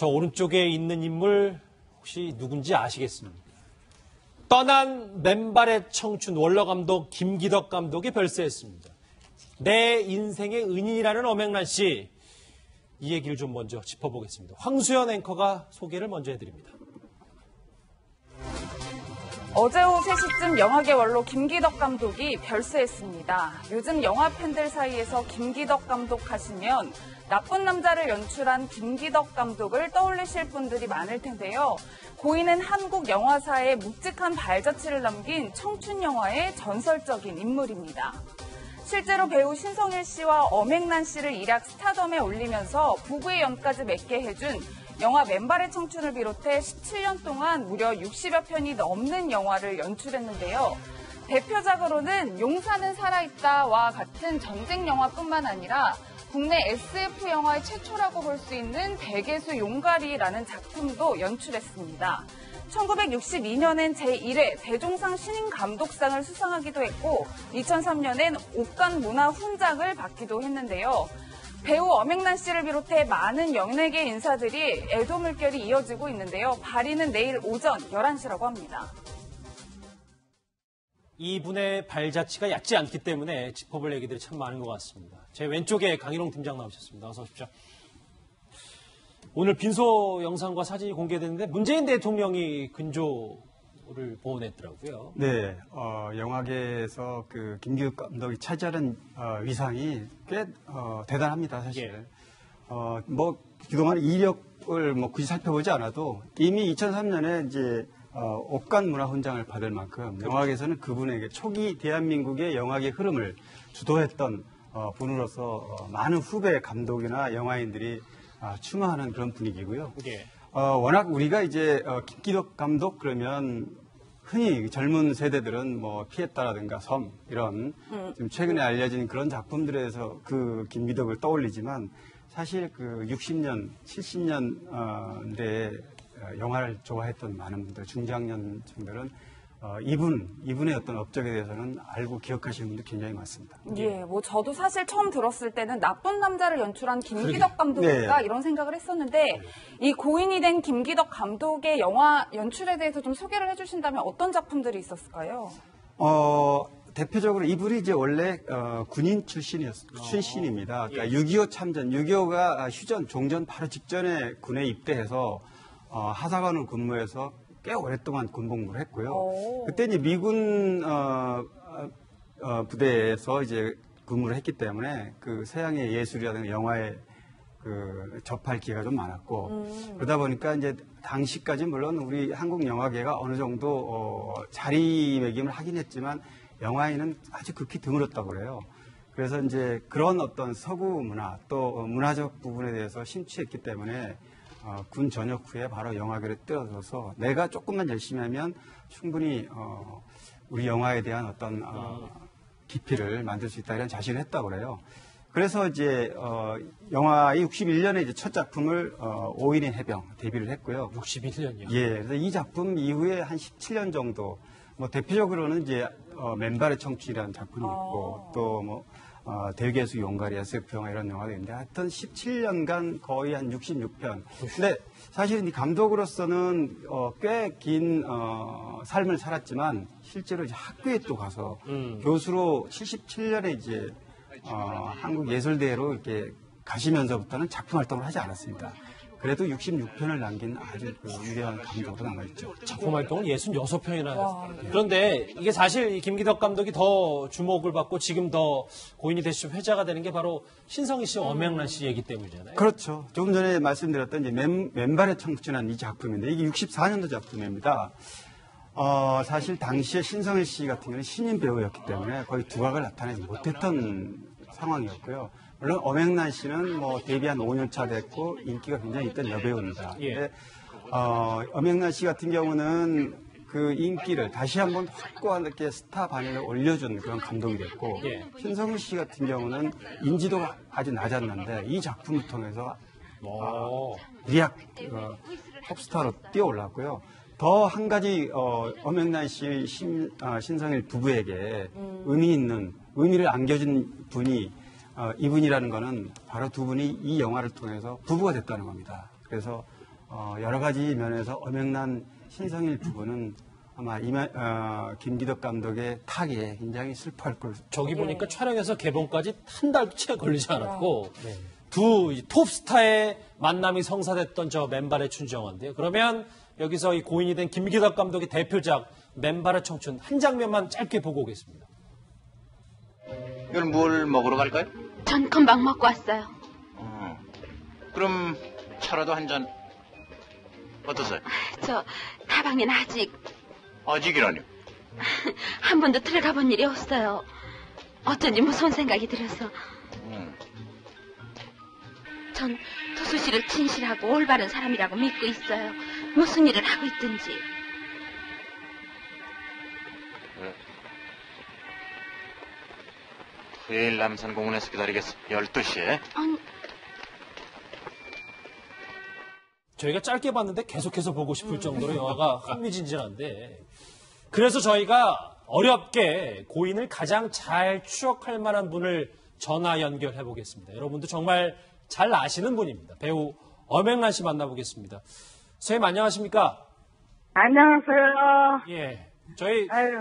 저 오른쪽에 있는 인물 혹시 누군지 아시겠습니까? 떠난 맨발의 청춘 원로 감독 김기덕 감독이 별세했습니다. 내 인생의 은인이라는 엄앵란 씨. 이 얘기를 좀 먼저 짚어보겠습니다. 황수연 앵커가 소개를 먼저 해드립니다. 어제 오후 3시쯤 영화계 원로 김기덕 감독이 별세했습니다. 요즘 영화 팬들 사이에서 김기덕 감독 하시면 나쁜 남자를 연출한 김기덕 감독을 떠올리실 분들이 많을 텐데요. 고인은 한국 영화사에 묵직한 발자취를 남긴 청춘 영화의 전설적인 인물입니다. 실제로 배우 신성일 씨와 엄앵란 씨를 일약 스타덤에 올리면서 부부의 연까지 맺게 해준 영화 맨발의 청춘을 비롯해 17년 동안 무려 60여 편이 넘는 영화를 연출했는데요. 대표작으로는 용사는 살아있다와 같은 전쟁 영화뿐만 아니라 국내 SF 영화의 최초라고 볼 수 있는 백예수 용가리라는 작품도 연출했습니다. 1962년엔 제1회 대종상 신인감독상을 수상하기도 했고 2003년엔 옥간 문화훈장을 받기도 했는데요. 배우 엄앵란 씨를 비롯해 많은 연예계 인사들이 애도 물결이 이어지고 있는데요. 발인은 내일 오전 11시라고 합니다. 이분의 발자취가 얕지 않기 때문에 짚어볼 얘기들이 참 많은 것 같습니다. 제 왼쪽에 강일홍 팀장 나오셨습니다. 어서 오십시오. 오늘 빈소 영상과 사진이 공개됐는데 문재인 대통령이 근조를 보냈더라고요. 네, 영화계에서 그 김기덕 감독이 차지하는 위상이 꽤 대단합니다, 사실. 예. 뭐 그동안 이력을 뭐 굳이 살펴보지 않아도 이미 2003년에 이제 옥간 문화훈장을 받을 만큼 그렇죠. 영화계에서는 그분에게 초기 대한민국의 영화계 흐름을 주도했던 분으로서 많은 후배 감독이나 영화인들이 추모하는 그런 분위기고요. 예. 워낙 우리가 이제 김기덕 감독 그러면 흔히 젊은 세대들은 뭐 피에타라든가 섬 이런 좀 최근에 알려진 그런 작품들에서 그 김기덕을 떠올리지만 사실 그 60년, 70년대에 영화를 좋아했던 많은 분들, 중장년층들은 이분의 어떤 업적에 대해서는 알고 기억하시는 분들 굉장히 많습니다. 예, 뭐 저도 사실 처음 들었을 때는 나쁜 남자를 연출한 김기덕 감독인가 네. 이런 생각을 했었는데 이 고인이 된 김기덕 감독의 영화 연출에 대해서 좀 소개를 해주신다면 어떤 작품들이 있었을까요? 대표적으로 이분이 이제 원래 군인 출신입니다. 그러니까 6.25 참전, 6.25가 휴전, 종전 바로 직전에 군에 입대해서 하사관으로 근무해서 꽤 오랫동안 군복무를 했고요. 그때 이제 미군 부대에서 이제 근무를 했기 때문에 그 서양의 예술이라든가 영화에 그 접할 기회가 좀 많았고 그러다 보니까 이제 당시까지 물론 우리 한국 영화계가 어느 정도 자리매김을 하긴 했지만 영화인은 아주 극히 드물었다고 그래요. 그래서 이제 그런 어떤 서구 문화 또 문화적 부분에 대해서 심취했기 때문에 군 전역 후에 바로 영화계를 뛰어들어서 내가 조금만 열심히 하면 충분히 우리 영화에 대한 어떤 깊이를 만들 수 있다 이런 자신을 했다고 그래요. 그래서 이제 영화의 61년에 이제 첫 작품을 5인의 해병 데뷔를 했고요. 61년이요? 예, 그래서 이 작품 이후에 한 17년 정도 뭐 대표적으로는 이제 맨발의 청춘이라는 작품이 있고 또 뭐 대개수 용가리 SF 영화 이런 영화도 있는데 하여튼 17년간 거의 한 66편. 근데 사실 이 감독으로서는 꽤 긴 삶을 살았지만 실제로 이제 학교에 또 가서 교수로 77년에 이제 한국예술대회로 이렇게 가시면서부터는 작품 활동을 하지 않았습니다. 그래도 66편을 남긴 아주 그 유명한 감독으로 남아있죠. 작품 활동을 66편이나 했습니다. 그런데 이게 사실 김기덕 감독이 더 주목을 받고 지금 더 고인이 되시죠 회자가 되는 게 바로 신성희 씨, 엄앵란 씨 얘기 때문이잖아요. 그렇죠. 조금 전에 말씀드렸던 이제 맨발의 청춘한 이 작품인데 이게 64년도 작품입니다. 사실 당시에 신성희 씨 같은 경우는 신인 배우였기 때문에 거의 두각을 나타내지 못했던 상황이었고요. 물론 엄앵란 씨는 뭐 데뷔 한 5년 차 됐고 인기가 굉장히 있던 여배우입니다. 예. 근데 엄앵란 씨 같은 경우는 그 인기를 다시 한번 확고하게 스타 반열에 올려준 그런 감독이 됐고 예. 신성희 씨 같은 경우는 인지도가 아주 낮았는데 이 작품을 통해서 리악 톱스타로 뛰어올랐고요. 더 한 가지 엄앵란 씨, 신성일 부부에게 의미를 안겨준 분이 이분이라는 거는 바로 두 분이 이 영화를 통해서 부부가 됐다는 겁니다. 그래서 여러 가지 면에서 엄청난 신성일 부분은 아마 김기덕 감독의 타기에 굉장히 슬퍼할 걸. 저기 보니까 촬영에서 개봉까지 한 달도 채 걸리지 않았고 두 톱스타의 만남이 성사됐던 저 맨발의 춘정화인데요. 그러면 여기서 이 고인이 된 김기덕 감독의 대표작 맨발의 청춘 한 장면만 짧게 보고 오겠습니다. 이걸 뭘 먹으러 갈까요? 전 금방 먹고 왔어요. 그럼 차라도 한 잔 어떠세요? 저 다방엔 아직 아직이라뇨? 한 번도 들어가 본 일이 없어요. 어쩐지 무서운 생각이 들어서. 전 도수 씨를 진실하고 올바른 사람이라고 믿고 있어요. 무슨 일을 하고 있든지. 토요일 남산공원에서 기다리겠어. 12시에. 아니, 저희가 짧게 봤는데 계속해서 보고 싶을 정도로 영화가 흥미진진한데 그래서 저희가 어렵게 고인을 가장 잘 추억할 만한 분을 전화 연결해 보겠습니다. 여러분도 정말 잘 아시는 분입니다. 배우 엄앵란 씨 만나보겠습니다. 선생님 안녕하십니까? 안녕하세요. 예, 저희 아유,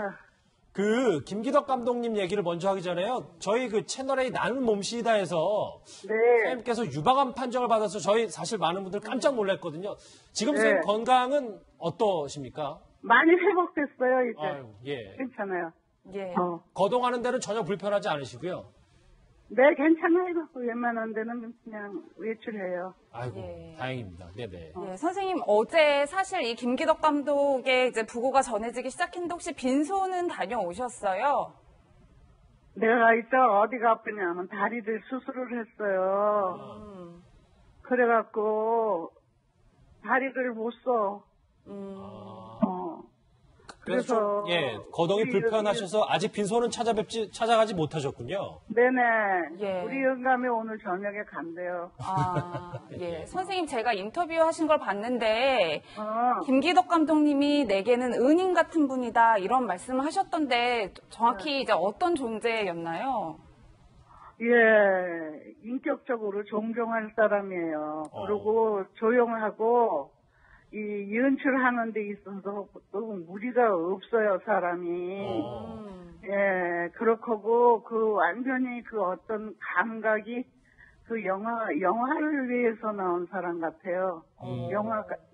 김기덕 감독님 얘기를 먼저 하기 전에요. 저희 그 채널A 나는 몸시다에서 네. 선생님께서 유방암 판정을 받아서 저희 사실 많은 분들 깜짝 놀랐거든요. 지금 네. 선생님 건강은 어떠십니까? 많이 회복됐어요, 이제. 아유, 예. 괜찮아요. 예. 거동하는 데는 전혀 불편하지 않으시고요. 네, 괜찮아요. 웬만한 데는 그냥 외출해요. 아이고, 예. 다행입니다. 네네. 예, 선생님 어제 사실 이 김기덕 감독의 이제 부고가 전해지기 시작했는데 혹시 빈소는 다녀오셨어요? 내가 이제 어디가 아프냐면 다리를 수술을 했어요. 그래갖고 다리를 못 써. 그래서 좀, 예, 거동이 우리 불편하셔서 아직 빈소는 찾아가지 못하셨군요. 네네. 예. 우리 영감이 오늘 저녁에 간대요. 아, 예. 선생님 제가 인터뷰하신 걸 봤는데 어. 김기덕 감독님이 내게는 은인 같은 분이다 이런 말씀을 하셨던데 정확히 이제 어떤 존재였나요? 예, 인격적으로 존경할 사람이에요. 그리고 조용하고, 이 연출하는 데 있어서 너무 무리가 없어요, 사람이. 예, 그렇고, 완전히 그 어떤 감각이 그 영화를 위해서 나온 사람 같아요.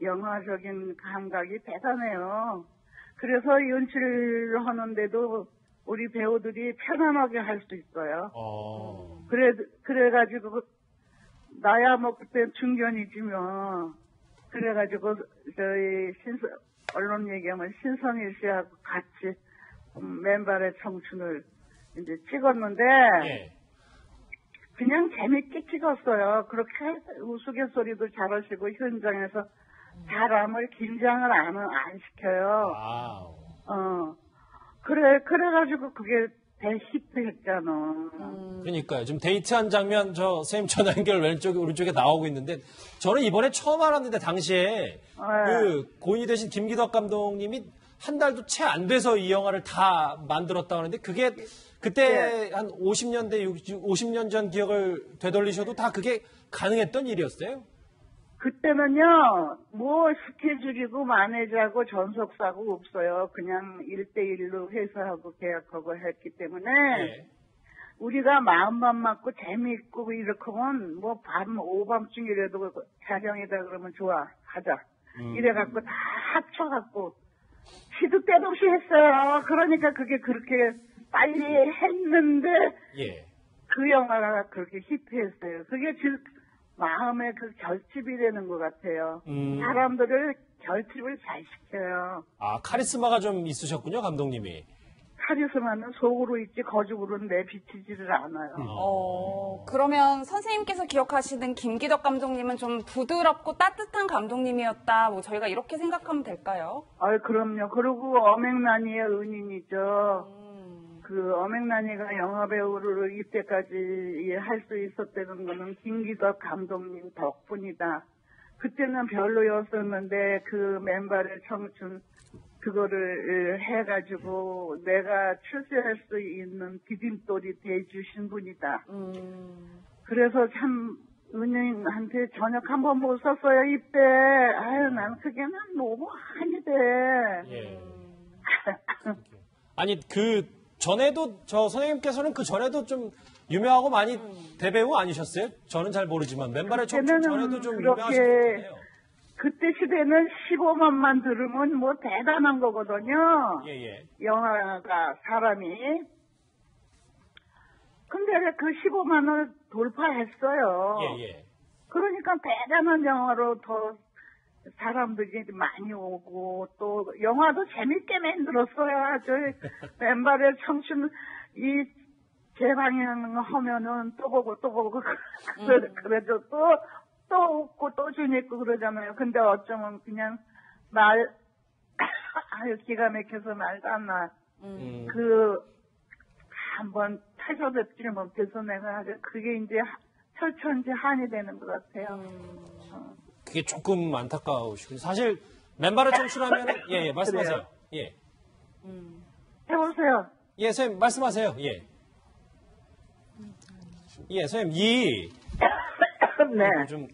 영화적인 감각이 대단해요. 그래서 연출하는데도 우리 배우들이 편안하게 할 수 있어요. 그래가지고, 나야 뭐 그때 중견이지만, 그래가지고, 저희 언론 얘기하면 신성일 씨하고 같이 맨발의 청춘을 이제 찍었는데, 예. 그냥 재밌게 찍었어요. 그렇게 우스갯소리도 잘하시고, 현장에서 사람을 긴장을 안 시켜요. 그래가지고 그게 대히트했잖아. 그러니까요. 지금 데이트한 장면 선생님 전화 연결 왼쪽에 오른쪽에 나오고 있는데 저는 이번에 처음 알았는데 당시에 고인이 되신 김기덕 감독님이 한 달도 채 안 돼서 이 영화를 다 만들었다고 하는데 그게 그때 한 50년 전 기억을 되돌리셔도 다 그게 가능했던 일이었어요? 그때는요, 뭐 스케줄이고 마네저하고 전속사고 없어요. 그냥 1대1로 회사하고 계약하고 했기 때문에 우리가 마음만 맞고 재미있고 이렇게 하면 뭐 오밤중이라도 촬영이다 그러면 좋아, 하자. 이래갖고 다 합쳐갖고 시도 때도 없이 했어요. 그러니까 그게 그렇게 빨리 했는데 그 영화가 그렇게 히트했어요. 그게 마음의 그 결집이 되는 것 같아요. 사람들을 결집을 잘 시켜요. 아, 카리스마가 좀 있으셨군요, 감독님이. 카리스마는 속으로 있지 거죽으로는 내비치지를 않아요. 그러면 선생님께서 기억하시는 김기덕 감독님은 좀 부드럽고 따뜻한 감독님이었다. 뭐 저희가 이렇게 생각하면 될까요? 그럼요. 그리고 엄앵란이의 은인이죠. 그 엄앵란이가 영화배우를 이때까지 할 수 있었다는 거는 김기덕 감독님 덕분이다. 그때는 별로였었는데 그 맨발의 청춘 그거를 해가지고 내가 출세할 수 있는 디딤돌이 돼주신 분이다. 그래서 참 은행한테 저녁 한 번 못 썼어요, 이때. 아유, 난 그게 난 너무 한이 돼. 예. 아니, 그 전에도, 저 선생님께서는 그 전에도 좀 유명하고 많이 대배우 아니셨어요? 저는 잘 모르지만, 맨발의 청춘 전에도 좀 유명하셨잖아요. 그때 시대는 15만만 들으면 뭐 대단한 거거든요. 예, 예. 영화가, 사람이. 근데 그 15만을 돌파했어요. 예, 예. 그러니까 대단한 영화로 더 사람들이 많이 오고, 또 영화도 재밌게 만들었어요. 아주 맨발의 청춘, 이 재방영하면은 또 보고 또 보고 그래도 또 웃고 또 재밌고 그러잖아요. 근데 어쩌면 그냥 아유 기가 막혀서 말도 안 나. 한번 타셔뵙지를 못해서 내가 그게 이제 철천지 한이 되는 것 같아요. 그게 조금 안타까우시군요. 사실 맨발의 청춘하면은 예, 말씀하세요. 예. 해보세요. 예, 선생님 말씀하세요. 예. 예, 선생님 네. 좀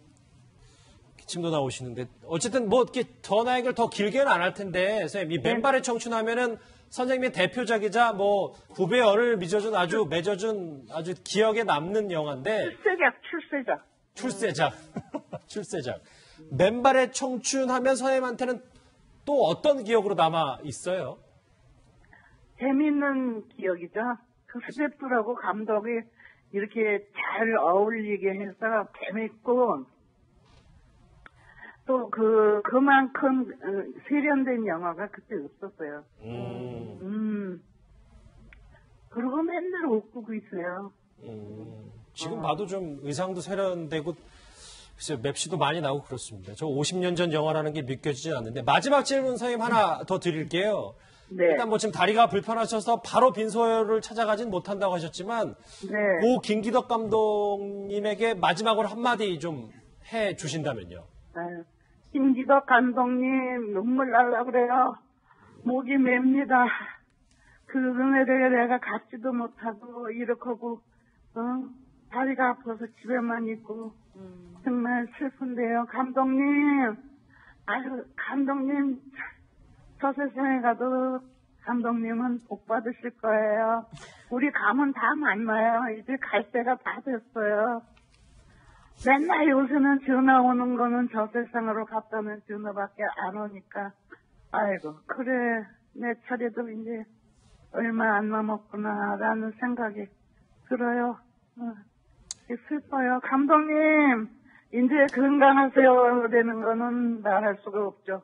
기침도 나오시는데 어쨌든 뭐 이렇게 전화 얘기를 더 길게는 안 할 텐데 선생님 이 맨발의 청춘하면은 선생님의 대표작이자 뭐 후배열을 맺어준 아주 기억에 남는 영화인데 출세작. 출세작. 맨발의 청춘하면 선생님한테는 또 어떤 기억으로 남아 있어요? 재밌는 기억이죠. 그 스태프들하고 감독이 이렇게 잘 어울리게 해서 재밌고, 또 그만큼 세련된 영화가 그때 없었어요. 그리고 맨날 웃고 있어요. 지금 봐도 좀 의상도 세련되고, 글쎄요, 맵시도 많이 나오고 그렇습니다. 저 50년 전 영화라는 게 믿겨지지 않는데, 마지막 질문 선생님 하나 더 드릴게요. 네. 일단 뭐 지금 다리가 불편하셔서 바로 빈소를 찾아가진 못한다고 하셨지만, 네. 고 김기덕 감독님에게 마지막으로 한마디 좀 해 주신다면요. 아유, 김기덕 감독님 눈물 날라 그래요. 목이 맵니다. 그 은혜를 내가 갖지도 못하고 이렇게 하고 다리가 아파서 집에만 있고 정말 슬픈데요. 감독님, 아유 감독님 저 세상에 가도 감독님은 복 받으실 거예요. 우리 가면 다 만나요. 이제 갈 때가 다 됐어요. 맨날 요새는 전화 오는 거는 저 세상으로 갔다는 전화밖에 안 오니까 아이고 그래 내 차례도 이제 얼마 안 남았구나라는 생각이 들어요. 슬퍼요. 감독님 이제 건강하세요 되는 거는 말할 수가 없죠.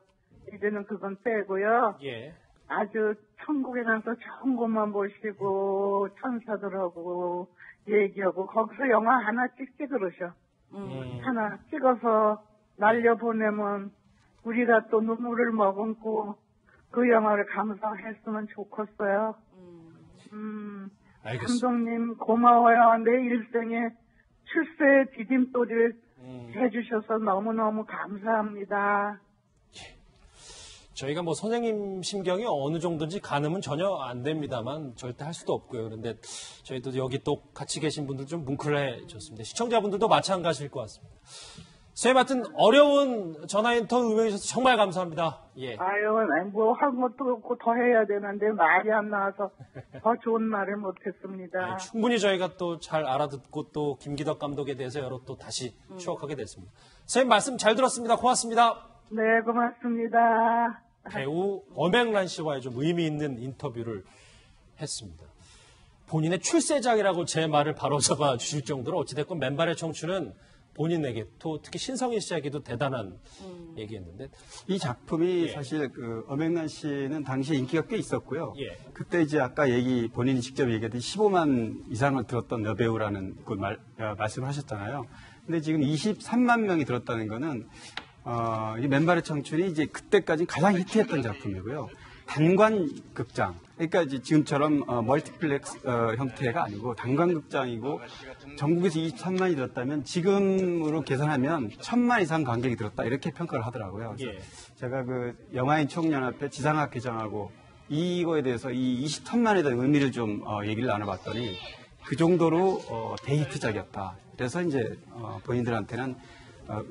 이제는 그건 빼고요. 예. 아주 천국에 가서 좋은 곳만 보시고 천사들하고 얘기하고 거기서 영화 하나 찍지 그러셔. 하나 찍어서 날려보내면 우리가 또 눈물을 머금고 그 영화를 감상했으면 좋겠어요. 알겠습니다. 감독님 고마워요. 내 일생에 출세 디딤돌을 해주셔서 너무너무 감사합니다. 저희가 뭐 선생님 심경이 어느 정도인지 가늠은 전혀 안 됩니다만 절대 할 수도 없고요. 그런데 저희도 여기 또 같이 계신 분들 좀 뭉클해졌습니다. 시청자분들도 마찬가지일 것 같습니다. 선생님 하여튼 어려운 전화 인터뷰 응해주셔서 정말 감사합니다. 예. 아유, 뭐 한 것도 없고 더 해야 되는데 말이 안 나와서 더 좋은 말을 못했습니다. 충분히 저희가 또 잘 알아듣고 또 김기덕 감독에 대해서 여러 또 다시 추억하게 됐습니다. 선생님 말씀 잘 들었습니다. 고맙습니다. 네, 고맙습니다. 배우 엄앵란 씨와의 좀 의미 있는 인터뷰를 했습니다. 본인의 출세작이라고 제 말을 바로 잡아 주실 정도로 어찌됐건 맨발의 청춘은 본인에게 또 특히 신성희 씨에게도 대단한 얘기였는데 이 작품이 예. 사실 그 엄앵란 씨는 당시에 인기가 꽤 있었고요. 예. 그때 이제 아까 본인이 직접 얘기했듯이 15만 이상을 들었던 여배우라는 그 말씀을 하셨잖아요. 근데 지금 23만 명이 들었다는 거는 이 맨발의 청춘이 이제 그때까지 가장 히트했던 작품이고요. 단관 극장. 그러니까 이제 지금처럼 멀티플렉스 형태가 아니고 단관 극장이고 전국에서 23만이 들었다면 지금으로 계산하면 1000만 이상 관객이 들었다 이렇게 평가를 하더라고요. 그래서 예. 제가 그 영화인 총연합회 지상학 회장하고 이거에 대해서 이 23만에 대한 의미를 좀 얘기를 나눠봤더니 그 정도로 데이트작이었다. 그래서 이제 본인들한테는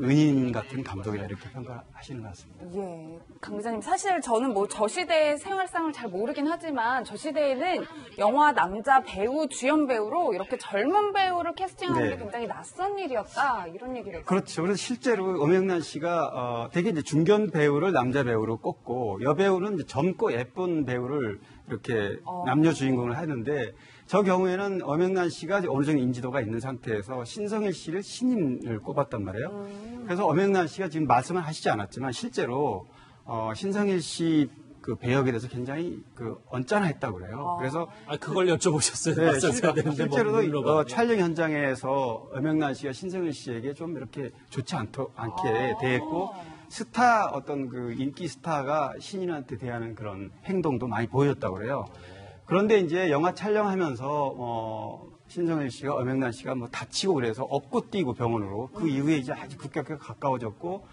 은인 같은 감독이다 이렇게 평가하시는 것 같습니다. 예, 강 기자님, 사실 저는 뭐 저 시대의 생활상을 잘 모르긴 하지만 저 시대에는 영화 남자 배우, 주연 배우로 이렇게 젊은 배우를 캐스팅하는 네. 게 굉장히 낯선 일이었다 이런 얘기를 했어요. 그렇죠. 그래서 실제로 엄영란 씨가 되게 이제 중견 배우를 남자 배우로 꼽고 여배우는 이제 젊고 예쁜 배우를 이렇게 남녀 주인공을 하는데 저 경우에는 엄영란 씨가 어느 정도 인지도가 있는 상태에서 신성일 씨를 신인을 꼽았단 말이에요. 그래서 엄영란 씨가 지금 말씀을 하시지 않았지만 실제로 신성일 씨 그 배역에 대해서 굉장히 그 언짢아했다고 그래요. 그래서 그걸 여쭤보셨어요. 네, 맞았어야 되는데 뭐 실제로도 물러가네요. 촬영 현장에서 엄영란 씨가 신성일 씨에게 좀 이렇게 좋지 않게 대했고 스타 어떤 그 인기 스타가 신인한테 대하는 그런 행동도 많이 보였다고 그래요. 그런데 이제 영화 촬영하면서 신성일 씨가 엄영란 씨가 뭐 다치고 그래서 업고 뛰고 병원으로 그 이후에 이제 아주 급격하게 가까워졌고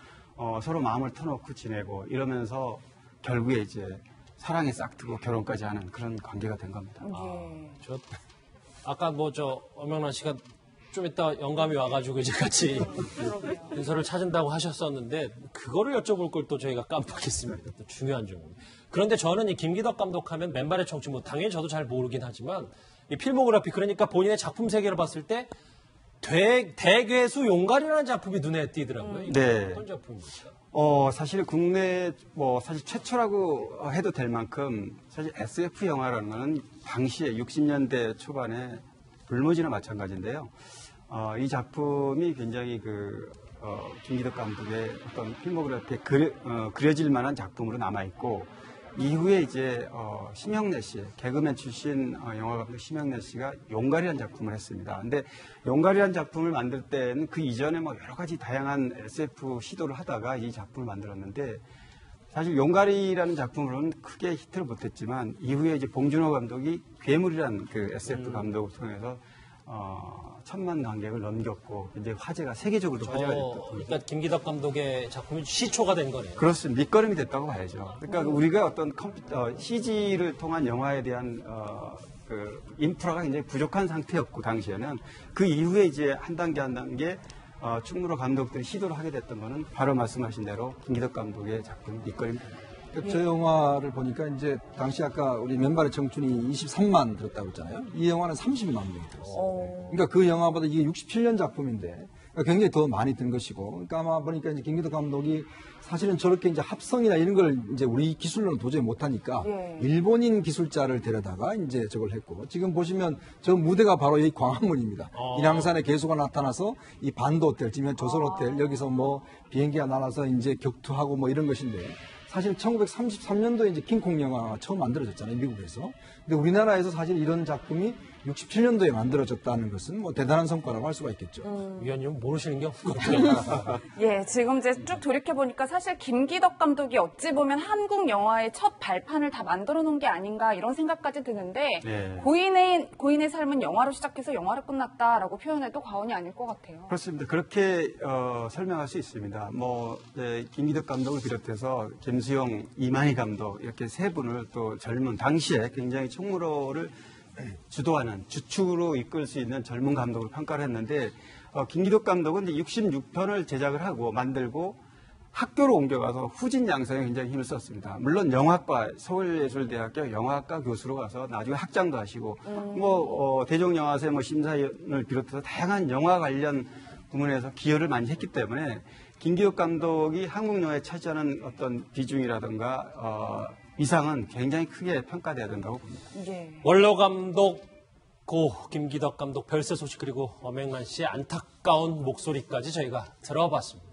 서로 마음을 터놓고 지내고 이러면서 결국에 이제 사랑에 싹트고 결혼까지 하는 그런 관계가 된 겁니다. 저 아까 뭐 저 엄영란 씨가 좀 이따 영감이 와가지고 이제 같이 윤서를 찾은다고 하셨었는데 그거를 여쭤볼 걸 또 저희가 깜빡했습니다. 또 중요한 점은. 그런데 저는 이 김기덕 감독하면 맨발의 청춘 뭐 당연히 저도 잘 모르긴 하지만 이 필모그래피 그러니까 본인의 작품 세계를 봤을 때 대괴수 용갈이라는 작품이 눈에 띄더라고요. 이게 네. 어떤 작품입니까? 사실 국내 사실 최초라고 해도 될 만큼 사실 SF 영화라는 거는 당시에 60년대 초반에 불모지나 마찬가지인데요. 이 작품이 굉장히 김기덕 감독의 어떤 필모그래피에 그려질 만한 작품으로 남아있고, 이후에 이제, 심형래 씨, 개그맨 출신 영화감독 심형래 씨가 용갈이라는 작품을 했습니다. 근데 용갈이라는 작품을 만들 때는 그 이전에 여러 가지 다양한 SF 시도를 하다가 이 작품을 만들었는데, 사실 용갈이라는 작품으로는 크게 히트를 못했지만, 이후에 이제 봉준호 감독이 괴물이라는 그 SF 감독을 통해서, 천만 관객을 넘겼고, 이제 화제가, 세계적으로도 화제가 됐던. 그러니까 김기덕 감독의 작품이 시초가 된 거네요. 그렇습니다. 밑거름이 됐다고 봐야죠. 그러니까 우리가 어떤 CG를 통한 영화에 대한 그 인프라가 굉장히 부족한 상태였고, 당시에는 그 이후에 이제 한 단계 충무로 감독들이 시도를 하게 됐던 거는 바로 말씀하신 대로 김기덕 감독의 작품 밑거름입니다. 저 영화를 보니까 이제 당시 아까 우리 맨발의 청춘이 23만 들었다고 했잖아요. 이 영화는 30만 명이 들었어요. 그러니까 그 영화보다 이게 67년 작품인데 굉장히 더 많이 든 것이고, 그러니까 아마 보니까 이제 김기덕 감독이 사실은 저렇게 이제 합성이나 이런 걸 이제 우리 기술로는 도저히 못하니까 일본인 기술자를 데려다가 이제 저걸 했고, 지금 보시면 저 무대가 바로 이 광화문입니다. 인왕산에 개수가 나타나서 이 반도 호텔, 지금 조선 호텔, 여기서 뭐 비행기가 날아서 이제 격투하고 뭐 이런 것인데, 사실 1933년도에 이제 킹콩 영화가 처음 만들어졌잖아요, 미국에서. 근데 우리나라에서 사실 이런 작품이 67년도에 만들어졌다는 것은 뭐 대단한 성과라고 할 수가 있겠죠. 위원님은 모르시는 게 없는 것 같아요. 예, 지금 이제 쭉 돌이켜보니까 사실 김기덕 감독이 어찌 보면 한국 영화의 첫 발판을 다 만들어 놓은 게 아닌가 이런 생각까지 드는데, 네. 고인의 삶은 영화로 시작해서 영화로 끝났다라고 표현해도 과언이 아닐 것 같아요. 그렇습니다. 그렇게 설명할 수 있습니다. 김기덕 감독을 비롯해서 김수용, 이만희 감독 이렇게 세 분을 또 젊은 당시에 굉장히 충무로를 주도하는 주축으로 이끌 수 있는 젊은 감독을 평가를 했는데, 김기덕 감독은 이제 66편을 제작을 하고 만들고 학교로 옮겨가서 후진 양성에 굉장히 힘을 썼습니다. 물론 영화과, 서울예술대학교 영화과 교수로 가서 나중에 학장도 하시고, 대종영화제 심사위원을 비롯해서 다양한 영화 관련 부문에서 기여를 많이 했기 때문에 김기덕 감독이 한국 영화에 차지하는 어떤 비중이라든가 위상은 굉장히 크게 평가돼야 된다고 봅니다. 예. 원로 감독 고 김기덕 감독 별세 소식, 그리고 엄영란 씨의 안타까운 목소리까지 저희가 들어봤습니다.